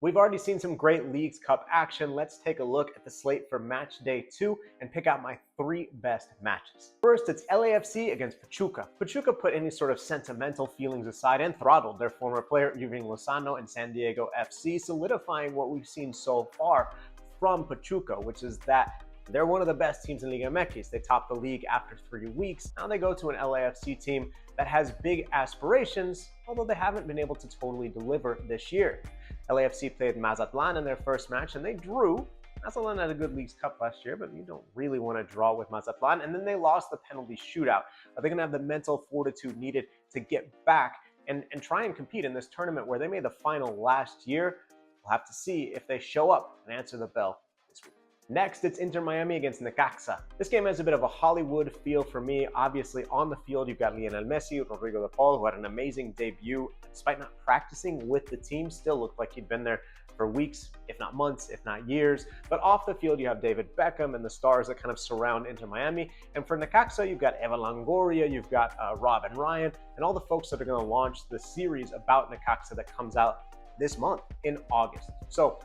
We've already seen some great Leagues Cup action. Let's take a look at the slate for match day 2 and pick out my 3 best matches. First, it's LAFC against Pachuca. Pachuca put any sort of sentimental feelings aside and throttled their former player Irving Lozano in San Diego FC, solidifying what we've seen so far from Pachuca, which is that they're one of the best teams in Liga MX. They topped the league after 3 weeks. Now they go to an LAFC team that has big aspirations, although they haven't been able to totally deliver this year. LAFC played Mazatlan in their first match and they drew. Mazatlan had a good Leagues Cup last year, but you don't really want to draw with Mazatlan. And then they lost the penalty shootout. Are they going to have the mental fortitude needed to get back and try and compete in this tournament where they made the final last year? We'll have to see if they show up and answer the bell this week. Next, it's Inter Miami against Necaxa. This game has a bit of a Hollywood feel for me. Obviously, on the field, you've got Lionel Messi, Rodrigo de Paul, who had an amazing debut. Despite not practicing with the team, still looked like he'd been there for weeks, if not months, if not years. But off the field, you have David Beckham and the stars that kind of surround Inter Miami. And for Necaxa, you've got Eva Longoria, you've got Rob and Ryan, and all the folks that are going to launch the series about Necaxa that comes out this month in August. So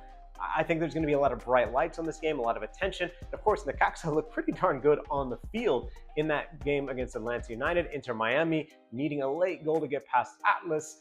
I think there's going to be a lot of bright lights on this game, a lot of attention. Of course, Necaxa looked pretty darn good on the field in that game against Atlanta United. Inter Miami needing a late goal to get past Atlas.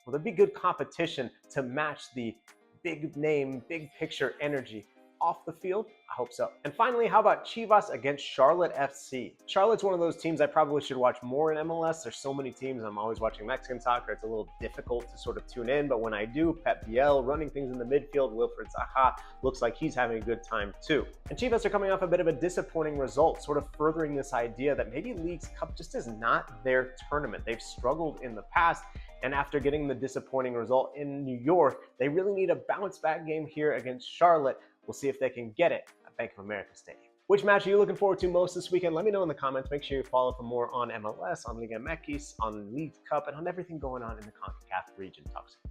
Will there be good competition to match the big name, big picture energy off the field? I hope so. And finally, how about Chivas against Charlotte FC? Charlotte's one of those teams I probably should watch more in MLS. There's so many teams. I'm always watching Mexican soccer. It's a little difficult to sort of tune in, but when I do, Pep Biel running things in the midfield, Wilfred Zaha looks like he's having a good time too. And Chivas are coming off a bit of a disappointing result, sort of furthering this idea that maybe Leagues Cup just is not their tournament. They've struggled in the past, and after getting the disappointing result in New York, they really need a bounce back game here against Charlotte. We'll see if they can get it at Bank of America Stadium. Which match are you looking forward to most this weekend? Let me know in the comments. Make sure you follow for more on MLS, on Liga MX, on League Cup, and on everything going on in the CONCACAF region. Talk soon.